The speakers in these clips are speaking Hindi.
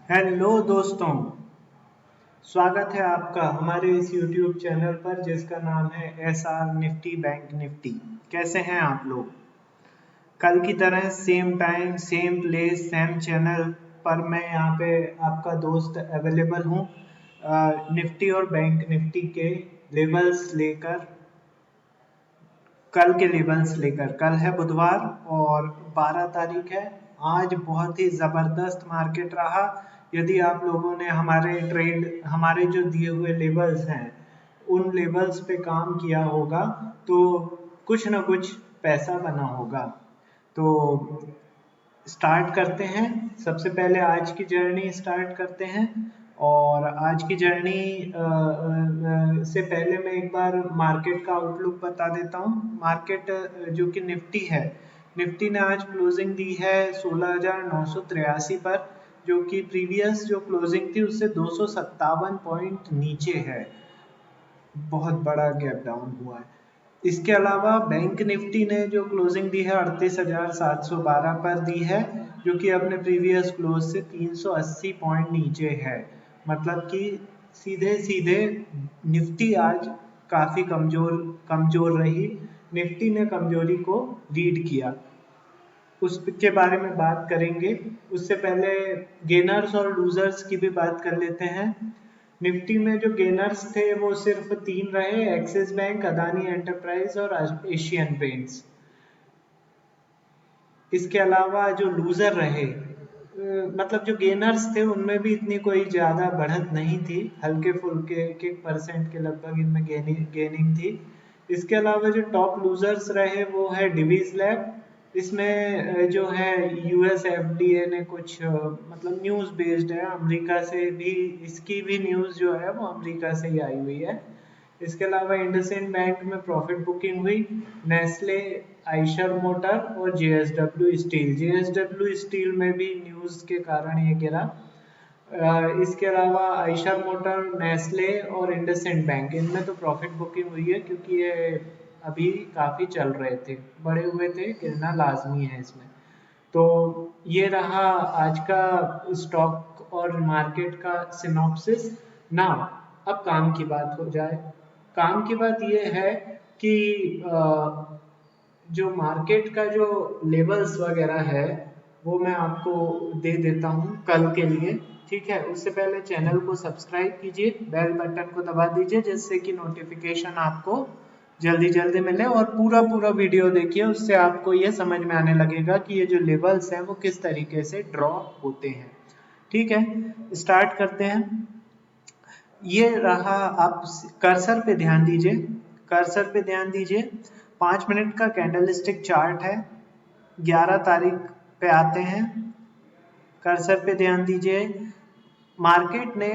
हेलो दोस्तों, स्वागत है आपका हमारे इस YouTube चैनल पर जिसका नाम है SR निफ्टी बैंक निफ्टी। कैसे हैं आप लोग? कल की तरह same time same place same channel पर मैं यहाँ पे आपका दोस्त अवेलेबल हूँ निफ्टी और बैंक निफ्टी के लेवल्स लेकर। कल है बुधवार और 12 तारीख है। आज बहुत ही ज़बरदस्त मार्केट रहा। यदि आप लोगों ने हमारे जो दिए हुए लेवल्स हैं उन लेवल्स पे काम किया होगा तो कुछ ना कुछ पैसा बना होगा। तो स्टार्ट करते हैं। सबसे पहले आज की जर्नी स्टार्ट करते हैं और आज की जर्नी से पहले मैं एक बार मार्केट का आउटलुक बता देता हूँ। मार्केट जो कि निफ्टी है, निफ्टी ने आज क्लोजिंग दी है 16,983 पर, जो कि प्रीवियस जो क्लोजिंग थी उससे 257 पॉइंट नीचे है। बहुत बड़ा गैप डाउन हुआ है। इसके अलावा बैंक निफ्टी ने जो क्लोजिंग दी है 38,712 पर दी है, जो कि अपने प्रीवियस क्लोज से 380 पॉइंट नीचे है। मतलब कि सीधे सीधे निफ्टी आज काफी कमजोर रही। निफ्टी ने कमजोरी को लीड किया, उसके बारे में बात करेंगे। उससे पहले गेनर्स और लूजर्स की भी बात कर लेते हैं। निफ्टी में जो गेनर्स थे वो सिर्फ 3 रहे, एक्सिस बैंक, अदानी एंटरप्राइज और एशियन पेंट्स। इसके अलावा जो लूजर रहे, मतलब जो गेनर्स थे उनमें भी इतनी कोई ज्यादा बढ़त नहीं थी, हल्के फुल्के 1-1% के लगभग इनमें गेनिंग थी। इसके अलावा जो टॉप लूजर्स रहे वो है डिवीज लैब। इसमें जो है यूएस एफडीए ने कुछ मतलब न्यूज बेस्ड है, अमेरिका से भी इसकी भी न्यूज जो है वो अमेरिका से ही आई हुई है। इसके अलावा इंडसइंड बैंक में प्रॉफिट बुकिंग हुई। नेस्ले, आइशर मोटर और जेएसडब्ल्यू स्टील में भी न्यूज के कारण ये गिरा। इसके अलावा आइशर मोटर, नेस्ले और इंडसइंड बैंक, इनमें तो प्रॉफिट बुकिंग हुई है क्योंकि ये अभी काफी चल रहे थे, बड़े हुए थे, गिरना लाजमी है इसमें। तो ये रहा आज का स्टॉक और मार्केट का सिनॉप्सिस। ना, अब काम की बात हो जाए। काम की बात ये है कि जो मार्केट का जो लेवल्स वगैरह है वो मैं आपको दे देता हूँ कल के लिए। ठीक है, उससे पहले चैनल को सब्सक्राइब कीजिए, बेल बटन को दबा दीजिए जिससे कि नोटिफिकेशन आपको जल्दी जल्दी मिले और पूरा पूरा वीडियो देखिए, उससे आपको ये समझ में आने लगेगा कि ये जो लेवल्स हैं वो किस तरीके से ड्रॉ होते हैं। ठीक है, स्टार्ट करते हैं। ये रहा, आप कर्सर पे ध्यान दीजिए, कर्सर पे ध्यान दीजिए। 5 मिनट का कैंडलस्टिक चार्ट है। 11 तारीख पे आते हैं, कर्सर पे ध्यान दीजिए। मार्केट ने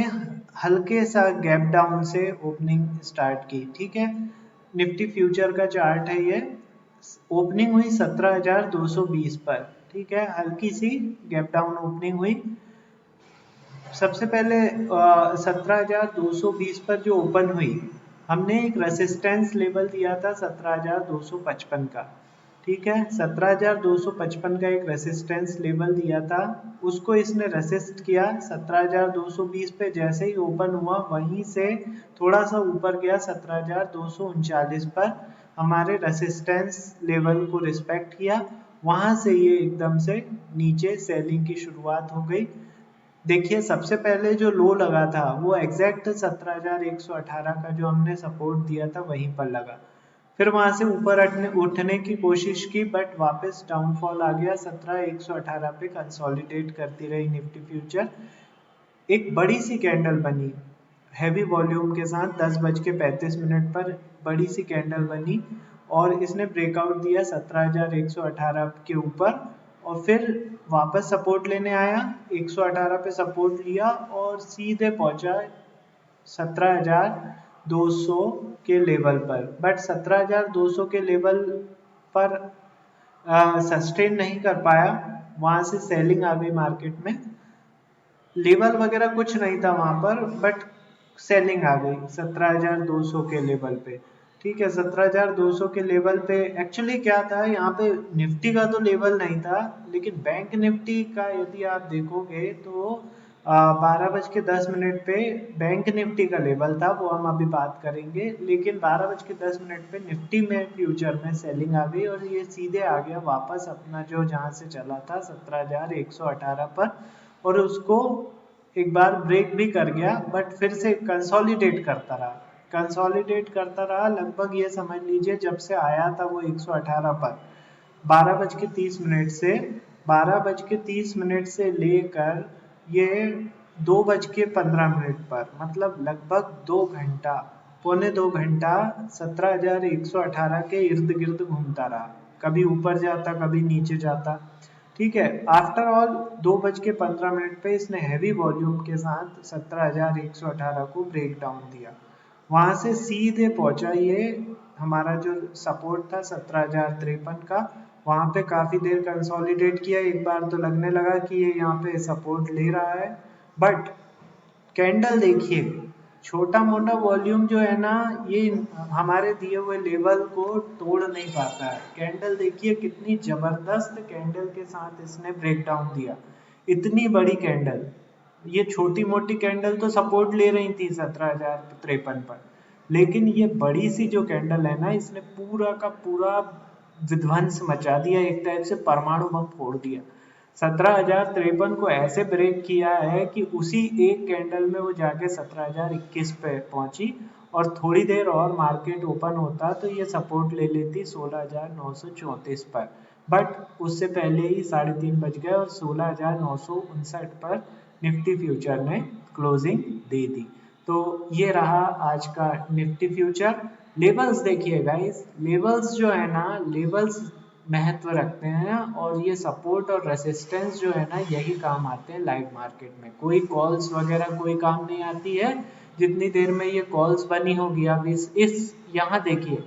हल्के सा गैप डाउन से ओपनिंग स्टार्ट की। ठीक है, निफ्टी फ्यूचर का चार्ट है ये। ओपनिंग हुई 17,220 पर। ठीक है, हल्की सी गैप डाउन ओपनिंग हुई। सबसे पहले 17,220 पर जो ओपन हुई, हमने एक रेसिस्टेंस लेवल दिया था 17,255 का। ठीक है, 17,255 का एक रेसिस्टेंस लेवल दिया था, उसको इसने रेसिस्ट किया 17,220 पे। जैसे ही ओपन हुआ वहीं से थोड़ा सा ऊपर गया 17,239 पर, हमारे रेसिस्टेंस लेवल को रिस्पेक्ट किया। वहां से ये एकदम से नीचे सेलिंग की शुरुआत हो गई। देखिए, सबसे पहले जो लो लगा था वो एग्जैक्ट 17,118 का जो हमने सपोर्ट दिया था वहीं पर लगा। फिर वहां से ऊपर उठने की कोशिश की बट वापस डाउनफॉल आ गया। 17,118 पे कंसोलिडेट करती रही निफ्टी फ्यूचर। एक बड़ी सी कैंडल बनी हैवी वॉल्यूम के साथ 10:35 पर बड़ी सी कैंडल बनी और इसने ब्रेकआउट दिया 17,118 के ऊपर और फिर वापस सपोर्ट लेने आया, 118 पे सपोर्ट लिया और सीधे पहुंचा 17,200 के लेवल पर। बट 17,200 के लेवल पर सस्टेन नहीं कर पाया, वहां से सेलिंग आ गई मार्केट में। लेवल वगैरह कुछ नहीं था वहां पर बट सेलिंग आ गई 17,200 के लेवल पे। ठीक है, 17,200 के लेवल पे एक्चुअली क्या था, यहाँ पे निफ्टी का तो लेवल नहीं था लेकिन बैंक निफ्टी का यदि आप देखोगे तो 12:10 पे बैंक निफ्टी का लेवल था, वो हम अभी बात करेंगे, लेकिन 12:10 पे निफ्टी में फ्यूचर में सेलिंग आ गई और ये सीधे आ गया वापस अपना जो जहाँ से चला था 17,118 पर, और उसको एक बार ब्रेक भी कर गया, बट फिर से कंसोलिडेट करता रहा लगभग ये समझ लीजिए जब से आया था वो 118 पर 12:30 से 12:30 से लेकर ये 2:15 पर, मतलब लगभग 2 घंटा, पौने 2 घंटा 17,118 के इर्द गिर्द घूमता रहा, कभी ऊपर जाता कभी नीचे जाता। ठीक है, आफ्टर ऑल 2:15 पे इसने हैवी वॉल्यूम के साथ 17,118 को ब्रेक डाउन दिया, वहां से सीधे पहुंचा ये हमारा जो सपोर्ट था 17,053 का, वहां पे काफी देर कंसोलिडेट किया, एक बार तो लगने लगा कि ये यहाँ पे सपोर्ट ले रहा है, बट कैंडल देखिए, छोटा मोटा वॉल्यूम जो है ना ये हमारे दिए हुए लेवल को तोड़ नहीं पाता है। कैंडल देखिए कितनी जबरदस्त कैंडल के साथ इसने ब्रेक डाउन दिया, इतनी बड़ी कैंडल, ये छोटी मोटी कैंडल तो सपोर्ट ले रही थी 17,053 पर, लेकिन ये बड़ी सी जो कैंडल है ना इसने पूरा का पूरा विध्वंस मचा दिया, एक टाइप से परमाणु बम फोड़ दिया। 17,053 को ऐसे ब्रेक किया है कि उसी एक कैंडल में वो जाके 17,021 पे पहुंची, और थोड़ी देर और मार्केट ओपन होता तो ये सपोर्ट ले लेती 16,934 पर, बट उससे पहले ही 3:30 बज गए और 16,959 पर निफ्टी फ्यूचर ने क्लोजिंग दे दी। तो ये रहा आज का निफ्टी फ्यूचर। लेवल्स देखिए गाइस, लेवल्स जो है ना, लेवल्स महत्व रखते हैं, और ये सपोर्ट और रेसिस्टेंस जो है ना यही काम आते हैं लाइव मार्केट में, कोई कॉल्स वगैरह कोई काम नहीं आती है। जितनी देर में ये कॉल्स बनी होगी, अब इस यहाँ देखिए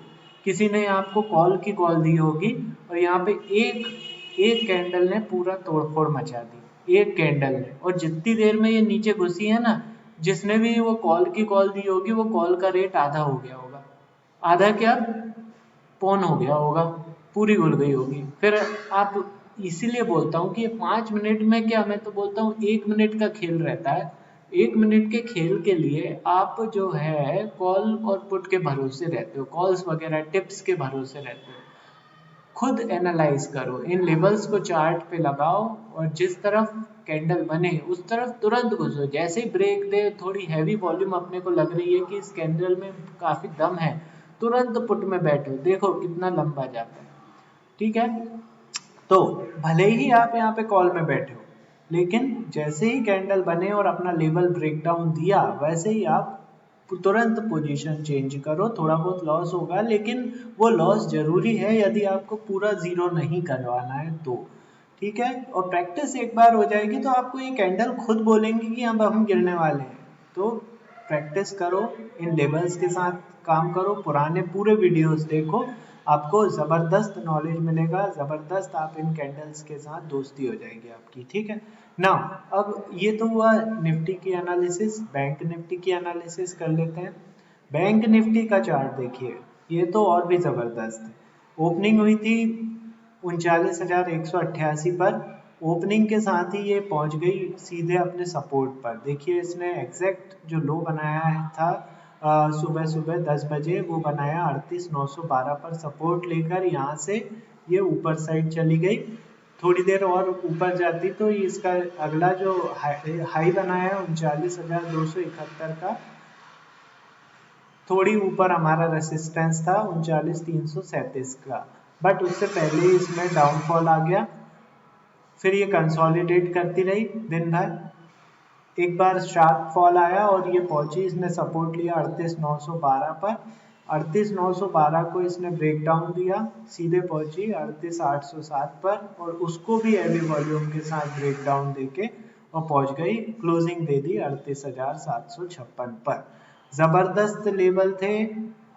किसी ने आपको कॉल की कॉल दी होगी और यहाँ पे एक कैंडल ने पूरा तोड़फोड़ मचा दी, एक कैंडल ने, और जितनी देर में ये नीचे घुसी है ना, जिसने भी वो कॉल की कॉल दी होगी वो कॉल का रेट आधा हो गया होगा, आधा क्या पौन हो गया होगा, पूरी घुल गई होगी। फिर आप, इसीलिए बोलता हूँ कि 5 मिनट में क्या, मैं तो बोलता हूँ 1 मिनट का खेल रहता है। 1 मिनट के खेल के लिए आप जो है कॉल और पुट के भरोसे रहते हो, कॉल्स वगैरह टिप्स के भरोसे रहते हो। खुद एनालाइज करो, इन लेवल्स को चार्ट पे लगाओ और जिस तरफ कैंडल बने उस तरफ तुरंत घुसो, जैसे ही ब्रेक दे, थोड़ी हैवी वॉल्यूम अपने को लग रही है कि इस कैंडल में काफी दम है, तुरंत पुट में बैठो, देखो कितना लंबा जाता है। ठीक है, तो भले ही आप यहाँ पे कॉल में बैठे हो, लेकिन जैसे ही कैंडल बने और अपना लेवल ब्रेकडाउन दिया, वैसे ही आप तुरंत पोजीशन चेंज करो। थोड़ा बहुत लॉस होगा, लेकिन वो लॉस जरूरी है यदि आपको पूरा जीरो नहीं करवाना है तो। ठीक है, और प्रैक्टिस एक बार हो जाएगी तो आपको ये कैंडल खुद बोलेंगे कि अब हम गिरने वाले हैं। तो प्रैक्टिस करो, इन लेवल्स के साथ काम करो, पुराने पूरे वीडियोस देखो, आपको ज़बरदस्त नॉलेज मिलेगा, ज़बरदस्त आप इन कैंडल्स के साथ दोस्ती हो जाएगी आपकी। ठीक है ना, अब ये तो हुआ निफ्टी की एनालिसिस, बैंक निफ्टी की एनालिसिस कर लेते हैं। बैंक निफ्टी का चार्ट देखिए, ये तो और भी ज़बरदस्त है। ओपनिंग हुई थी 39,188 पर, ओपनिंग के साथ ही ये पहुंच गई सीधे अपने सपोर्ट पर। देखिए इसने एग्जैक्ट जो लो बनाया था सुबह सुबह 10 बजे, वो बनाया 38,912 पर सपोर्ट लेकर, यहाँ से ये ऊपर साइड चली गई। थोड़ी देर और ऊपर जाती तो इसका अगला जो हाई बनाया 39,271 का, थोड़ी ऊपर हमारा रेसिस्टेंस था 39,337 का, बट उससे पहले ही इसमें डाउनफॉल आ गया। फिर ये कंसोलिडेट करती रही दिन भर, एक बार शार्प फॉल आया और ये पहुंची, इसने सपोर्ट लिया 38,912 पर, 38,912 को इसने ब्रेक डाउन दिया, सीधे पहुंची 38,807 पर, और उसको भी हैवी वॉल्यूम के साथ ब्रेक डाउन देके और पहुंच गई, क्लोजिंग दे दी 38,756 पर। जबरदस्त लेवल थे।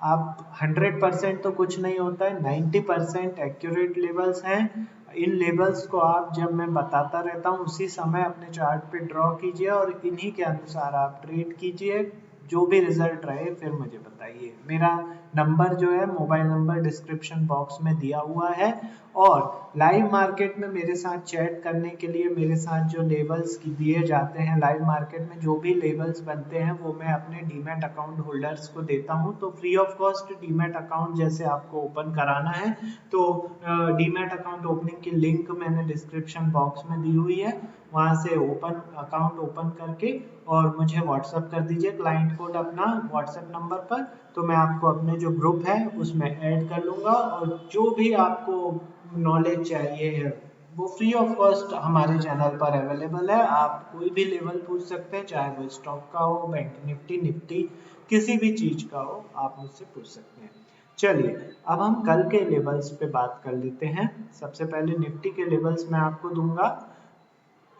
आप 100% तो कुछ नहीं होता है, 90% एक्यूरेट लेवल्स हैं। इन लेवल्स को आप, जब मैं बताता रहता हूँ उसी समय अपने चार्ट पे ड्रॉ कीजिए और इन्हीं के अनुसार आप ट्रेड कीजिए, जो भी रिजल्ट रहे फिर मुझे बताइए। मेरा नंबर जो है मोबाइल नंबर डिस्क्रिप्शन बॉक्स में दिया हुआ है। और लाइव मार्केट में मेरे साथ चैट करने के लिए मेरे साथ जो लेवल्स दिए जाते हैं, लाइव मार्केट में जो भी लेवल्स बनते हैं वो मैं अपने डीमैट अकाउंट होल्डर्स को देता हूं। तो free of cost demat account जैसे आपको ओपन कराना है तो डीमैट अकाउंट ओपनिंग की लिंक मैंने डिस्क्रिप्शन बॉक्स में दी हुई है, वहां से अकाउंट ओपन करके और मुझे व्हाट्सअप कर दीजिए क्लाइंट कोड अपना व्हाट्सएप नंबर पर। तो मैं आपको अपने जो ग्रुप है उसमें ऐड कर लूंगा और जो भी आपको नॉलेज चाहिए है वो फ्री ऑफ कॉस्ट हमारे चैनल पर अवेलेबल है। आप कोई भी लेवल पूछ सकते हैं, चाहे वो स्टॉक का हो, बैंक निफ्टी किसी भी चीज का हो, आप मुझसे पूछ सकते हैं। चलिए अब हम कल के लेवल्स पे बात कर लेते हैं। सबसे पहले निफ्टी के लेवल्स मैं आपको दूंगा।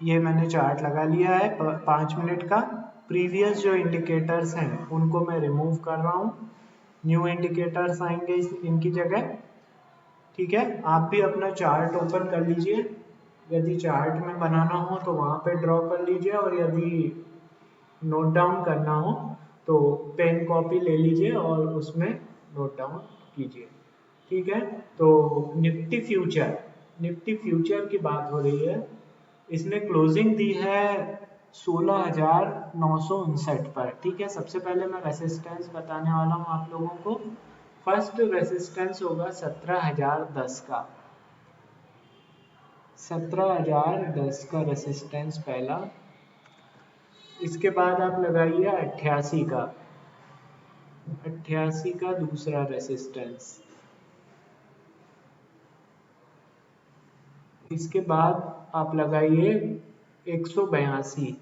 ये मैंने चार्ट लगा लिया है 5 मिनट का। प्रीवियस जो इंडिकेटर्स हैं उनको मैं रिमूव कर रहा हूँ, न्यू इंडिकेटर्स आएंगे इनकी जगह। ठीक है, आप भी अपना चार्ट ओपन कर लीजिए। यदि चार्ट में बनाना हो तो वहां पे ड्रॉ कर लीजिए, और यदि नोट डाउन करना हो तो पेन कॉपी ले लीजिए और उसमें नोट डाउन कीजिए। ठीक है, तो निफ्टी फ्यूचर की बात हो रही है। इसने क्लोजिंग दी है 16,959 पर। ठीक है, सबसे पहले मैं रेसिस्टेंस बताने वाला हूँ आप लोगों को। फर्स्ट रेसिस्टेंस होगा 17,010 का, 17,010 का रेसिस्टेंस पहला। इसके बाद आप लगाइए 88 का, 88 का दूसरा रेसिस्टेंस। इसके बाद आप लगाइए 182,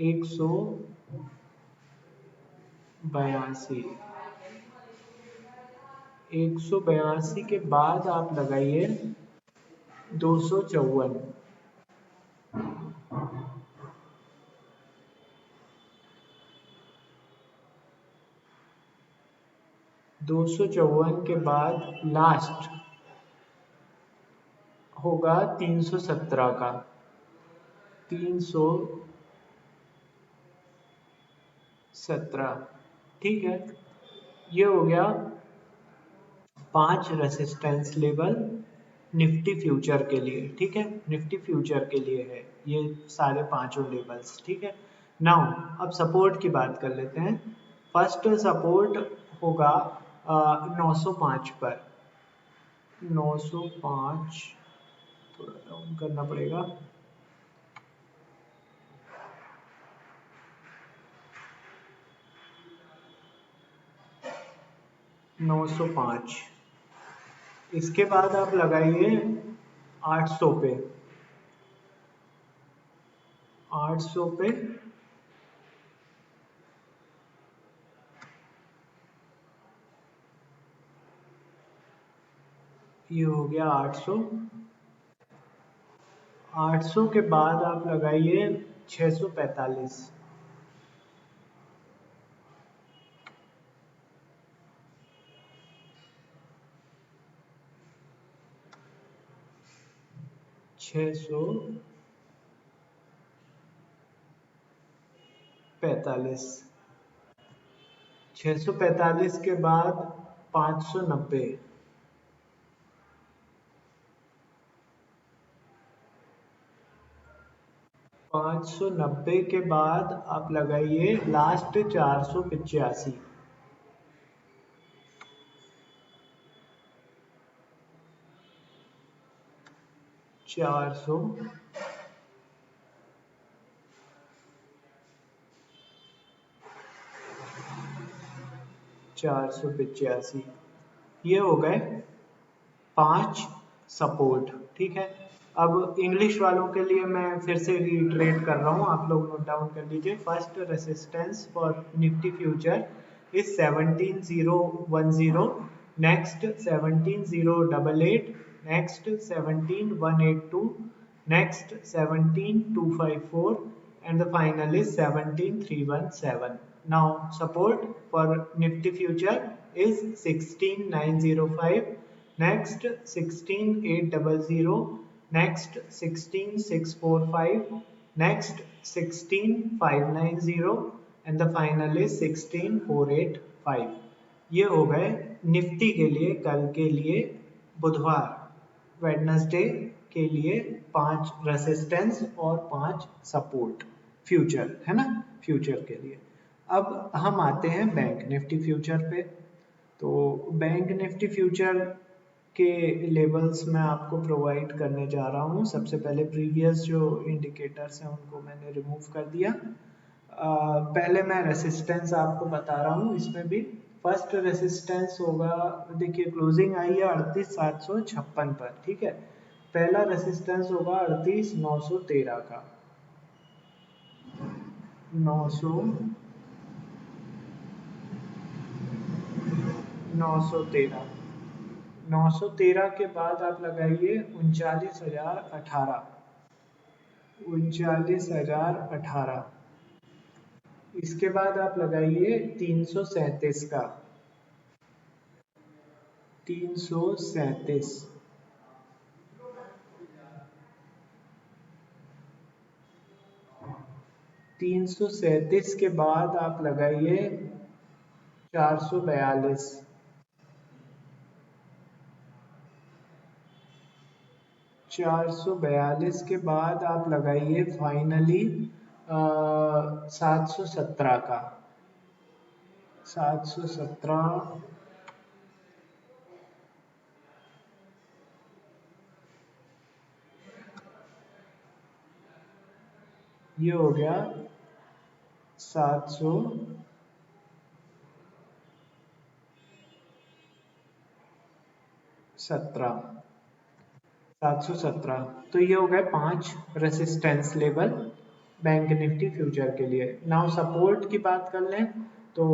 182, 182 के बाद आप लगाइए 254, 254 के बाद लास्ट होगा 317 का, 317। ठीक है, ये हो गया 5 रेसिस्टेंस लेवल निफ्टी फ्यूचर के लिए। ठीक है, निफ्टी फ्यूचर के लिए है ये सारे पांचों लेवल्स। ठीक है, नाउ अब सपोर्ट की बात कर लेते हैं। फर्स्ट सपोर्ट होगा 905 पर, 905 थोड़ा डाउन करना पड़ेगा, 905। इसके बाद आप लगाइए 800 पे, 800 पे ये हो गया 800। 800 के बाद आप लगाइए 645, 645, 645 के बाद 590, 590 के बाद आप लगाइए लास्ट 485, 400, 485। ये हो गए 5 सपोर्ट। ठीक है, अब इंग्लिश वालों के लिए मैं फिर से रिट्रेट कर रहा हूँ, आप लोग नोट डाउन कर लीजिए। First resistance for Nifty future is 17,010, next 17,088, next 17,182, next 17,254, and the final is 17,317. Now support for Nifty future is 16,905, next 16,800, next 16,645, next 16,590, and the final is 16,485. 5। ये हो गए निफ्टी के लिए कल के लिए बुधवार, वेडनेसडे के लिए 5 रेसिस्टेंस और 5 सपोर्ट फ्यूचर है ना, फ्यूचर के लिए। अब हम आते हैं बैंक निफ्टी फ्यूचर पे। तो बैंक निफ्टी फ्यूचर के लेवल्स मैं आपको प्रोवाइड करने जा रहा हूँ। सबसे पहले प्रीवियस जो इंडिकेटर्स हैं उनको मैंने रिमूव कर दिया। पहले मैं रेसिस्टेंस आपको बता रहा हूँ इसमें भी। फर्स्ट रेसिस्टेंस होगा, देखिए क्लोजिंग आई है 38,756 पर, ठीक है। पहला रेसिस्टेंस होगा 38,913 का, 913। 913 के बाद आप लगाइए 39,018, 39,018। इसके बाद आप लगाइए 337 का, 337। 337 के बाद आप लगाइए 442, 442 के बाद आप लगाइए फाइनली 717 का, 717। ये हो गया 717। तो ये हो गए 5 resistance level bank Nifty future के लिए। नाउ सपोर्ट की बात कर लें तो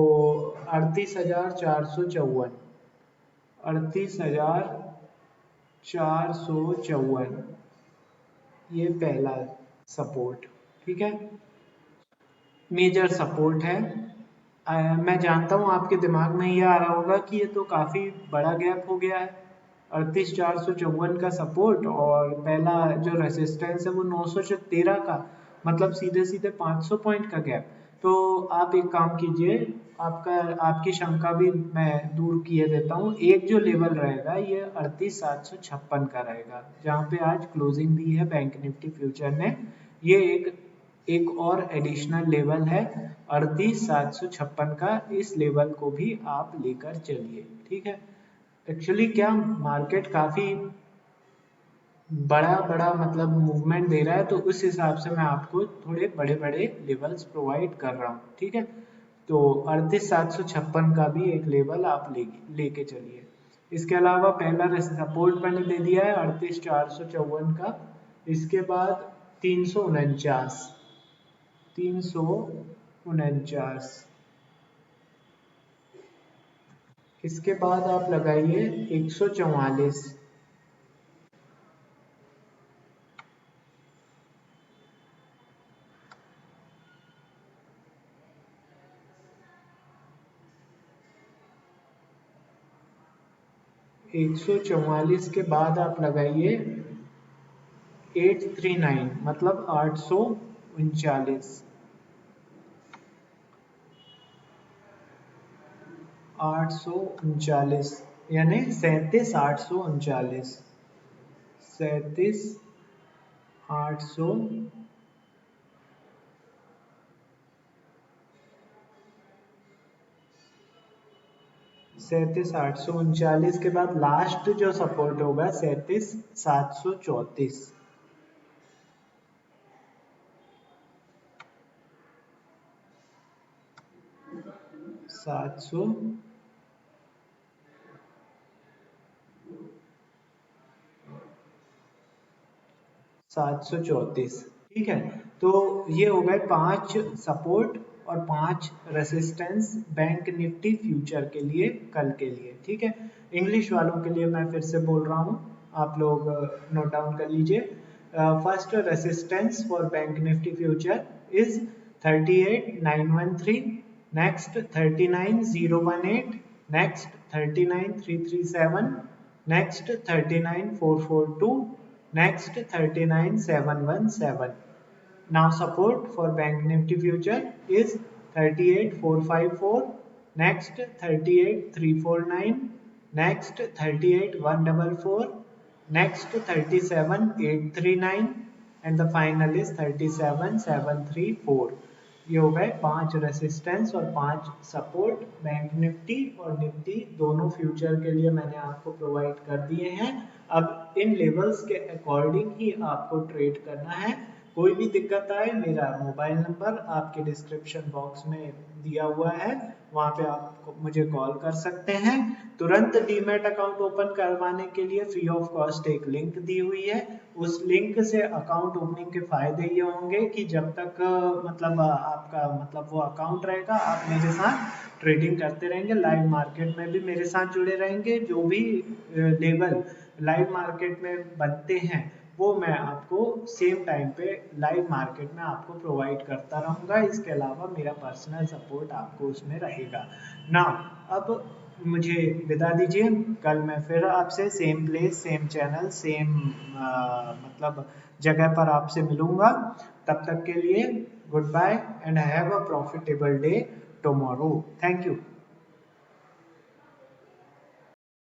38,454, 38,454 ये पहला सपोर्ट, ठीक है, मेजर सपोर्ट है। मैं जानता हूँ आपके दिमाग में ये आ रहा होगा कि ये तो काफ़ी बड़ा गैप हो गया है, 38,454 का सपोर्ट और पहला जो रेसिस्टेंस है वो 913 का, मतलब सीधे सीधे 500 पॉइंट का गैप। तो आप एक काम कीजिए, आपकी शंका भी मैं दूर किए देता हूँ। एक जो लेवल रहेगा ये 38,756 का रहेगा, जहाँ पे आज क्लोजिंग दी है बैंक निफ्टी फ्यूचर ने। ये एक और एडिशनल लेवल है 38,756 का, इस लेवल को भी आप लेकर चलिए, ठीक है। एक्चुअली क्या मार्केट काफी बड़ा बड़ा मतलब मूवमेंट दे रहा है, तो उस हिसाब से मैं आपको थोड़े बड़े बड़े लेवल्स प्रोवाइड कर रहा हूँ, ठीक है। तो 38,756 का भी एक लेवल आप लेके चलिए। इसके अलावा पहला सपोर्ट मैंने दे दिया है 38,454 का। इसके बाद 349, 349। इसके बाद आप लगाइए 144, 144 के बाद आप लगाइए 839, मतलब 839, 839 यानी 37,839, 37,800। 37,839 के बाद लास्ट जो सपोर्ट होगा 37,734, 700 734, ठीक है। तो ये हो गए 5 सपोर्ट और 5 रेसिस्टेंस बैंक निफ्टी फ्यूचर के लिए कल के लिए, ठीक है। इंग्लिश वालों के लिए मैं फिर से बोल रहा हूँ, आप लोग नोट डाउन कर लीजिए। First resistance for bank Nifty future is 38,913, next 39,018, next 39,337, next 39,442, next 39,717. Now support for Bank Nifty future is 38,454, next 38,349, next 38,144, next 37,839 and the final is 37,734. ये हो गए 5 रेसिस्टेंस और 5 सपोर्ट बैंक निफ्टी और निफ्टी दोनों फ्यूचर के लिए मैंने आपको प्रोवाइड कर दिए हैं। अब इन लेवल्स के अकॉर्डिंग ही आपको ट्रेड करना है। कोई भी दिक्कत आए मेरा मोबाइल नंबर आपके डिस्क्रिप्शन बॉक्स में दिया हुआ है, वहां पे आप मुझे कॉल कर सकते हैं। तुरंत डीमैट अकाउंट ओपन करवाने के लिए फ्री ऑफ कॉस्ट एक लिंक दी हुई है। उस लिंक से अकाउंट ओपनिंग के फायदे ये होंगे कि जब तक आपका वो अकाउंट रहेगा आप मेरे साथ ट्रेडिंग करते रहेंगे, लाइव मार्केट में भी मेरे साथ जुड़े रहेंगे। जो भी लेवल लाइव मार्केट में बनते हैं वो मैं आपको सेम टाइम पे लाइव मार्केट में आपको प्रोवाइड करता रहूंगा। इसके अलावा मेरा पर्सनल सपोर्ट आपको उसमें रहेगा ना। अब मुझे विदा दीजिए, कल मैं फिर आपसे same place same channel same जगह पर आपसे मिलूंगा। तब तक के लिए good bye and have a profitable day tomorrow. Thank you.